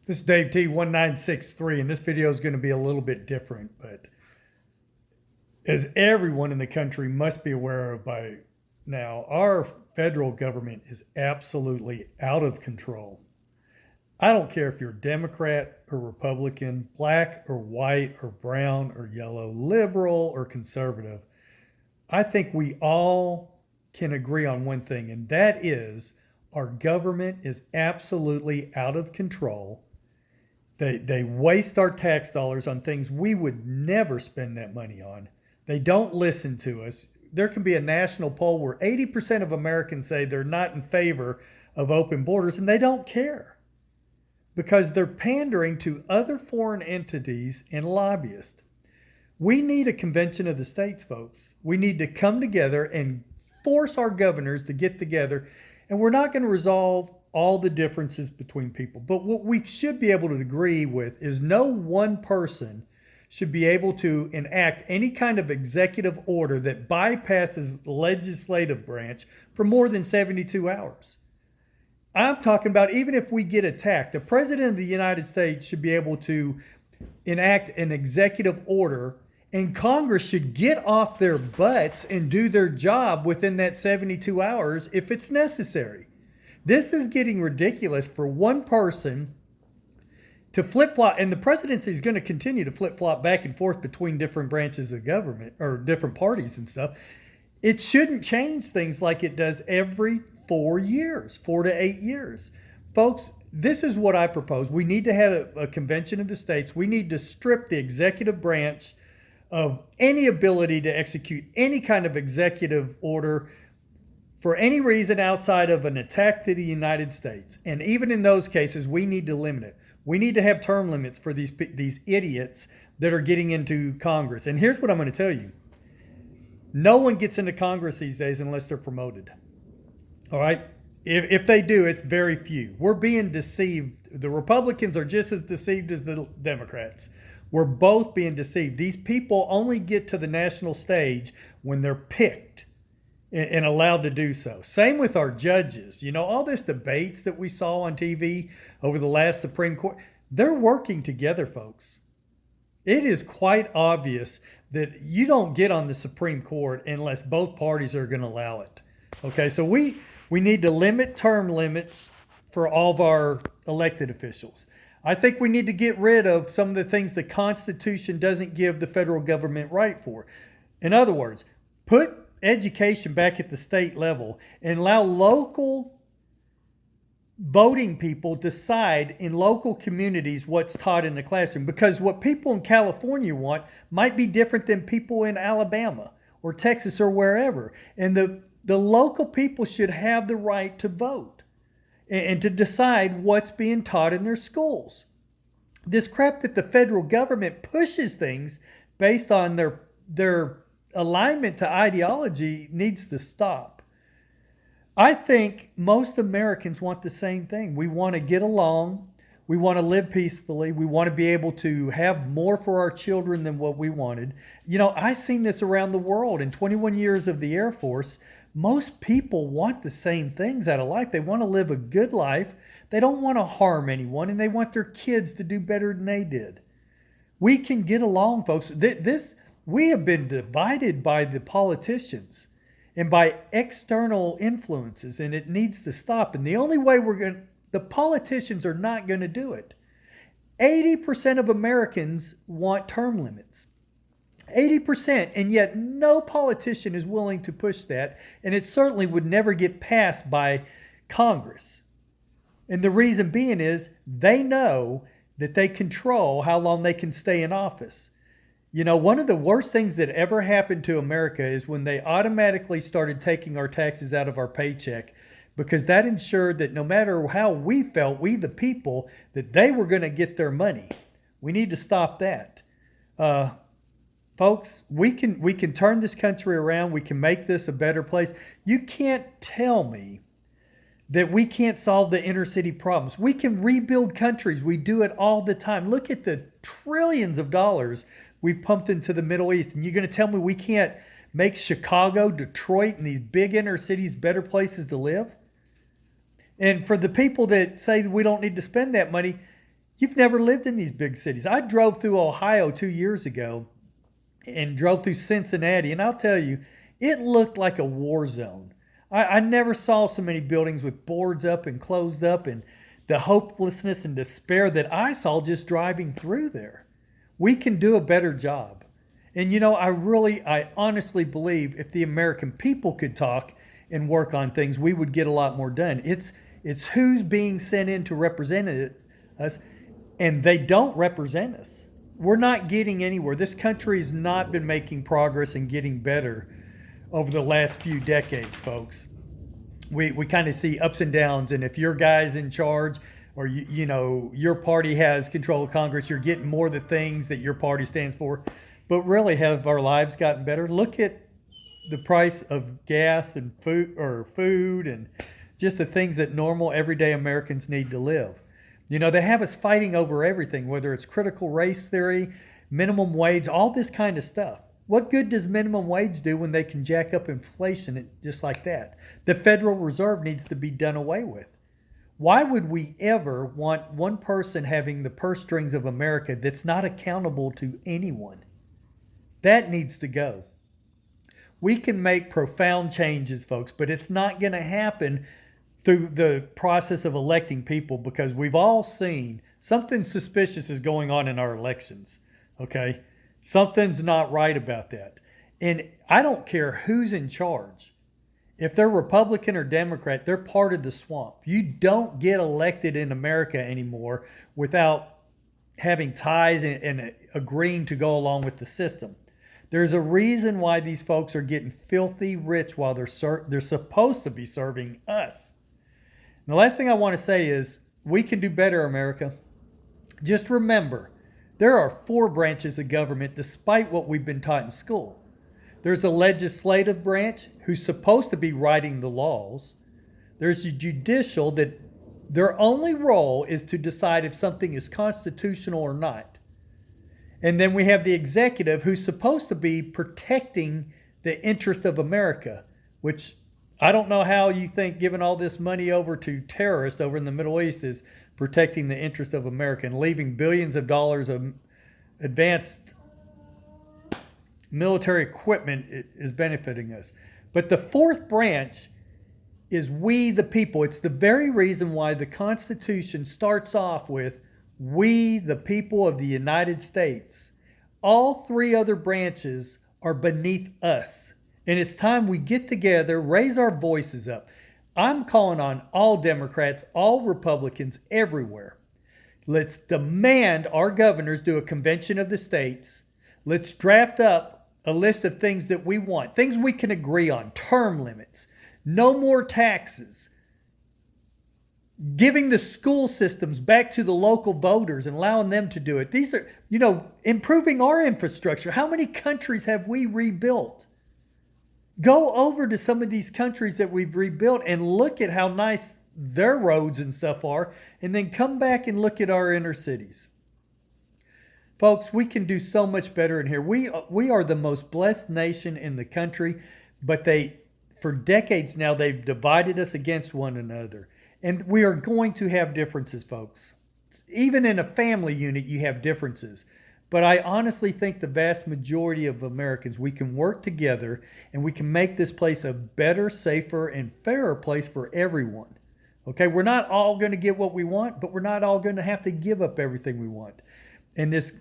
This is Dave T1963, and this video is going to be a little bit different, but as everyone in the country must be aware of by now, our federal government is absolutely out of control. I don't care if you're Democrat or Republican, black or white or brown or yellow, liberal or conservative. I think we all can agree on one thing, and that is our government is absolutely out of control. They waste our tax dollars on things we would never spend that money on. They don't listen to us. There can be a national poll where 80% of Americans say they're not in favor of open borders, and they don't care because they're pandering to other foreign entities and lobbyists. We need a convention of the states, folks. We need to come together and force our governors to get together. And we're not going to resolve all the differences between people. But what we should be able to agree with is no one person should be able to enact any kind of executive order that bypasses the legislative branch for more than 72 hours. I'm talking about even if we get attacked, the President of the United States should be able to enact an executive order, and Congress should get off their butts and do their job within that 72 hours if it's necessary. This is getting ridiculous for one person to flip-flop, and the presidency is going to continue to flip-flop back and forth between different branches of government or different parties and stuff. It shouldn't change things like it does every 4 years, 4 to 8 years. Folks, this is what I propose. We need to have a convention of the states. We need to strip the executive branch of any ability to execute any kind of executive order for any reason outside of an attack to the United States. And even in those cases, we need to limit it. We need to have term limits for these idiots that are getting into Congress. And here's what I'm going to tell you. No one gets into Congress these days unless they're promoted. All right? If they do, it's very few. We're being deceived. The Republicans are just as deceived as the Democrats. We're both being deceived. These people only get to the national stage when they're picked and allowed to do so. Same with our judges. You know, all this debates that we saw on TV over the last Supreme Court, they're working together, folks. It is quite obvious that you don't get on the Supreme Court unless both parties are going to allow it. Okay, so we need to limit term limits for all of our elected officials. I think we need to get rid of some of the things the Constitution doesn't give the federal government right for. In other words, put education back at the state level and allow local voting people decide in local communities what's taught in the classroom, because what people in California want might be different than people in Alabama or Texas or wherever. And the local people should have the right to vote and to decide what's being taught in their schools. This crap that the federal government pushes things based on their alignment to ideology needs to stop. I think most Americans want the same thing. We want to get along. We want to live peacefully. We want to be able to have more for our children than what we wanted. You know, I've seen this around the world. In 21 years of the Air Force, most people want the same things out of life. They want to live a good life. They don't want to harm anyone, and they want their kids to do better than they did. We can get along, folks. We have been divided by the politicians and by external influences, and it needs to stop. And the only way the politicians are not going to do it. 80% of Americans want term limits. 80%, and yet no politician is willing to push that, and it certainly would never get passed by Congress. And the reason being is they know that they control how long they can stay in office. You know, one of the worst things that ever happened to America is when they automatically started taking our taxes out of our paycheck, because that ensured that no matter how we felt, we the people, that they were going to get their money. We need to stop that. Folks, we can turn this country around. We can make this a better place. You can't tell me that we can't solve the inner city problems. We can rebuild countries. We do it all the time. Look at the trillions of dollars we've pumped into the Middle East. And you're going to tell me we can't make Chicago, Detroit, and these big inner cities better places to live? And for the people that say we don't need to spend that money, You've never lived in these big cities. I drove through Ohio 2 years ago and drove through Cincinnati, and I'll tell you, it looked like a war zone. I never saw so many buildings with boards up and closed up, and the hopelessness and despair that I saw just driving through there. We can do a better job. And I honestly believe if the American people could talk and work on things, we would get a lot more done. It's who's being sent in to represent us, and they don't represent us. We're not getting anywhere. This country has not been making progress and getting better over the last few decades, folks. We kind of see ups and downs, and if your guy's in charge, or your party has control of Congress, you're getting more of the things that your party stands for. But really, have our lives gotten better? Look at the price of gas and food and just the things that normal everyday Americans need to live. They have us fighting over everything, whether it's critical race theory, minimum wage, all this kind of stuff. What good does minimum wage do when they can jack up inflation just like that? The Federal Reserve needs to be done away with. Why would we ever want one person having the purse strings of America that's not accountable to anyone? That needs to go. We can make profound changes, folks, but it's not going to happen through the process of electing people, because we've all seen something suspicious is going on in our elections. Okay? Something's not right about that. And I don't care who's in charge. If they're Republican or Democrat, they're part of the swamp. You don't get elected in America anymore without having ties and agreeing to go along with the system. There's a reason why these folks are getting filthy rich while they're supposed to be serving us. And the last thing I want to say is we can do better, America. Just remember, there are 4 branches of government despite what we've been taught in school. There's a legislative branch who's supposed to be writing the laws. There's a judicial that their only role is to decide if something is constitutional or not. And then we have the executive who's supposed to be protecting the interest of America, which I don't know how you think giving all this money over to terrorists over in the Middle East is protecting the interest of America and leaving billions of dollars of advanced military equipment is benefiting us. But the 4th branch is we the people. It's the very reason why the Constitution starts off with we the people of the United States. All 3 other branches are beneath us. And it's time we get together, raise our voices up. I'm calling on all Democrats, all Republicans, everywhere. Let's demand our governors do a convention of the states. Let's draft up a list of things that we want, things we can agree on, term limits, no more taxes, giving the school systems back to the local voters and allowing them to do it. These are, improving our infrastructure. How many countries have we rebuilt? Go over to some of these countries that we've rebuilt and look at how nice their roads and stuff are, and then come back and look at our inner cities. Folks, we can do so much better in here. We are the most blessed nation in the country, but for decades now, they've divided us against one another. And we are going to have differences, folks. Even in a family unit, you have differences. But I honestly think the vast majority of Americans, we can work together and we can make this place a better, safer, and fairer place for everyone. Okay, we're not all going to get what we want, but we're not all going to have to give up everything we want. And this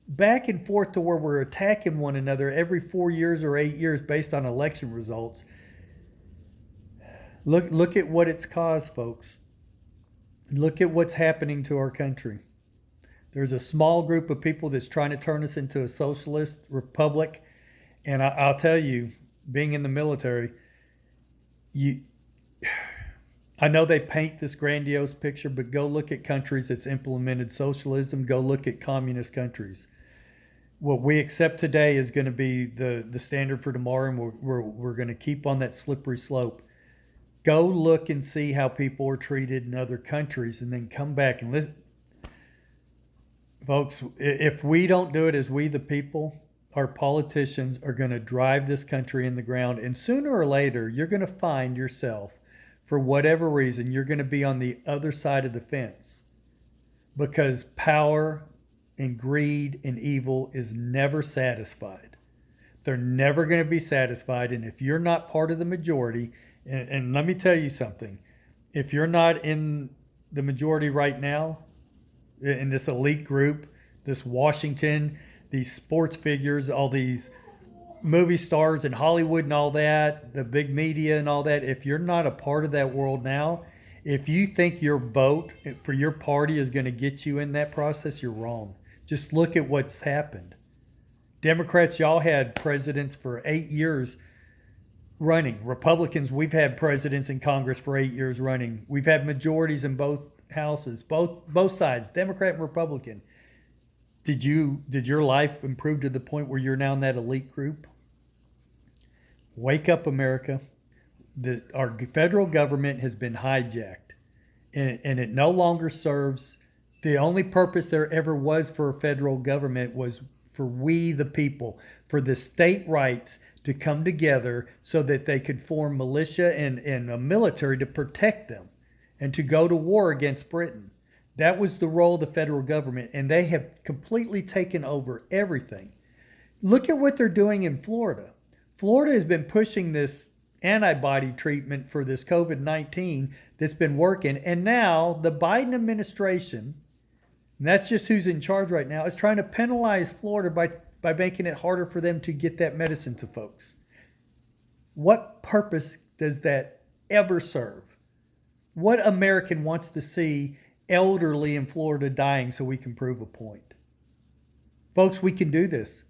back and forth to where we're attacking one another every 4 years or 8 years based on election results, look at what it's caused, folks. Look at what's happening to our country. There's a small group of people that's trying to turn us into a socialist republic. And I'll tell you, being in the military, I know they paint this grandiose picture, but go look at countries that's implemented socialism. Go look at communist countries. What we accept today is going to be the standard for tomorrow, and we're going to keep on that slippery slope. Go look and see how people are treated in other countries, and then come back and listen. Folks, if we don't do it as we the people, our politicians are going to drive this country in the ground. And sooner or later, you're going to find yourself, for whatever reason, you're going to be on the other side of the fence. because power and greed and evil is never satisfied. They're never going to be satisfied. And if you're not part of the majority, and let me tell you something, if you're not in the majority right now, in this elite group, this Washington, these sports figures, all these movie stars in Hollywood and all that, the big media and all that, if you're not a part of that world now, if you think your vote for your party is going to get you in that process, you're wrong. Just look at what's happened. Democrats, y'all had presidents for 8 years running. Republicans, we've had presidents in Congress for 8 years running. We've had majorities in both houses, both sides, Democrat and Republican. Did your life improve to the point where you're now in that elite group? Wake up, America. Our federal government has been hijacked, and it no longer serves. The only purpose there ever was for a federal government was for we the people, for the state rights to come together so that they could form militia and a military to protect them and to go to war against Britain. That was the role of the federal government, and they have completely taken over everything. Look at what they're doing in Florida. Florida has been pushing this antibody treatment for this COVID-19 that's been working, and now the Biden administration, and that's just who's in charge right now, is trying to penalize Florida by making it harder for them to get that medicine to folks. What purpose does that ever serve? What American wants to see elderly in Florida dying so we can prove a point? Folks, we can do this.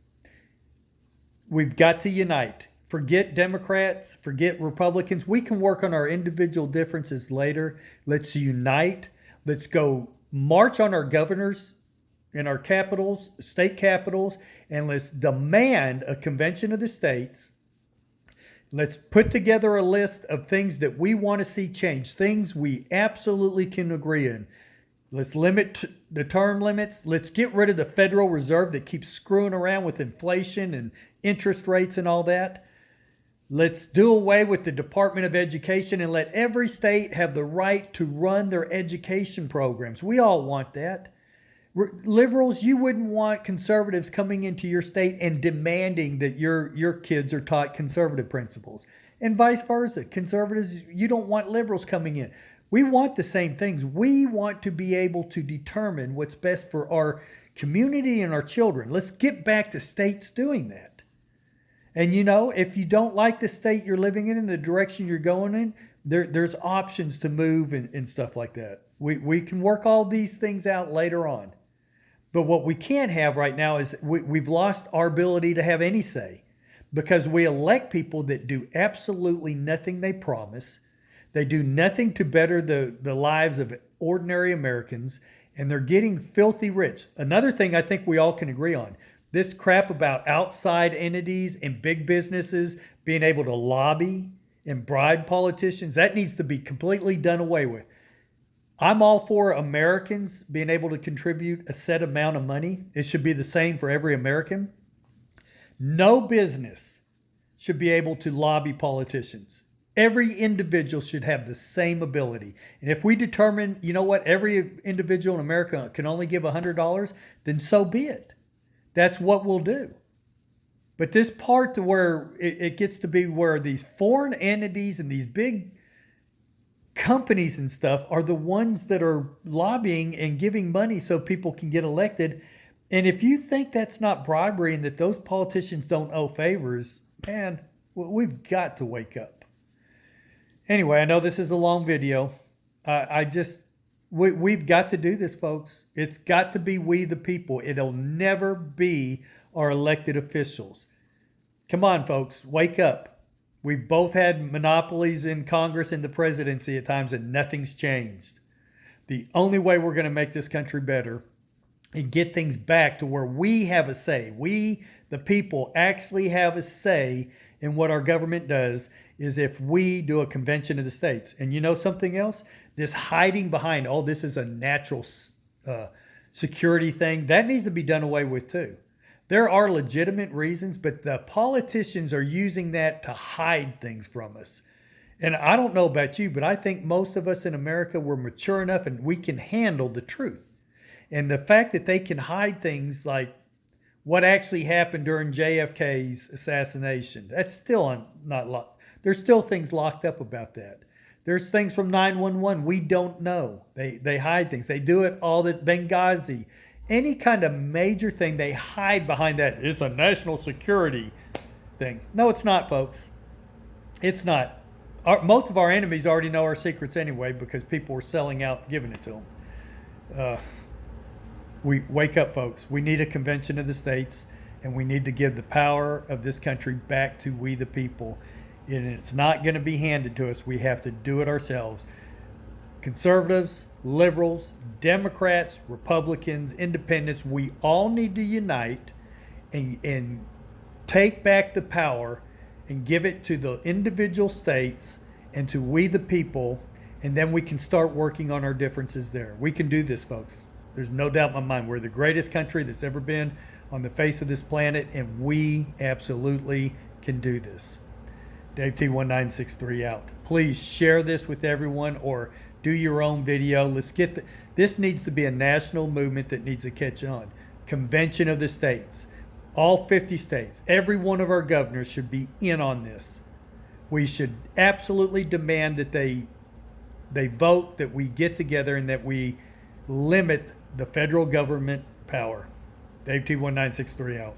We've got to unite. Forget Democrats, forget Republicans. We can work on our individual differences later. Let's unite. Let's go march on our governors in our capitals, state capitals, and let's demand a convention of the states. Let's put together a list of things that we want to see change, things we absolutely can agree in. Let's limit the term limits. Let's get rid of the Federal Reserve that keeps screwing around with inflation and interest rates and all that. Let's do away with the Department of Education and let every state have the right to run their education programs. We all want that. Liberals, you wouldn't want conservatives coming into your state and demanding that your kids are taught conservative principles. And vice versa. Conservatives, you don't want liberals coming in. We want the same things. We want to be able to determine what's best for our community and our children. Let's get back to states doing that. And if you don't like the state you're living in and the direction you're going in, there's options to move and stuff like that. We can work all these things out later on. But what we can't have right now is we've lost our ability to have any say because we elect people that do absolutely nothing they promise. They do nothing to better the lives of ordinary Americans, and they're getting filthy rich. Another thing I think we all can agree on, this crap about outside entities and big businesses being able to lobby and bribe politicians, that needs to be completely done away with. I'm all for Americans being able to contribute a set amount of money. It should be the same for every American. No business should be able to lobby politicians. Every individual should have the same ability. And if we determine, every individual in America can only give $100, then so be it. That's what we'll do. But this part to where it gets to be where these foreign entities and these big companies and stuff are the ones that are lobbying and giving money so people can get elected. And if you think that's not bribery and that those politicians don't owe favors, man, we've got to wake up. Anyway, I know this is a long video. We've got to do this, folks. It's got to be we the people. It'll never be our elected officials. Come on, folks, wake up. We've both had monopolies in Congress and the presidency at times, and nothing's changed. The only way we're going to make this country better and get things back to where we have a say, we, the people, actually have a say in what our government does, is if we do a convention of the states. And you know something else? This hiding behind, this is a natural security thing, that needs to be done away with too. There are legitimate reasons, but the politicians are using that to hide things from us. And I don't know about you, but I think most of us in America, we're mature enough and we can handle the truth. And the fact that they can hide things like what actually happened during JFK's assassination, that's still not locked. There's still things locked up about that. There's things from 911 we don't know. They hide things. They do it all at Benghazi. Any kind of major thing, they hide behind that. It's a national security thing. No, it's not, folks. It's not. Most of our enemies already know our secrets anyway because people were selling out, giving it to them. We wake up, folks. We need a convention of the states, and we need to give the power of this country back to we the people. And it's not going to be handed to us. We have to do it ourselves. Conservatives, liberals, Democrats, Republicans, independents, we all need to unite and take back the power and give it to the individual states and to we the people, and then we can start working on our differences there. We can do this, folks. There's no doubt in my mind. We're the greatest country that's ever been on the face of this planet, and we absolutely can do this. Dave T1963 out. Please share this with everyone or do your own video. Let's get this needs to be a national movement that needs to catch on. Convention of the states. All 50 states, every one of our governors should be in on this. We should absolutely demand that they vote, that we get together, and that we limit the federal government power. Dave T1963 out.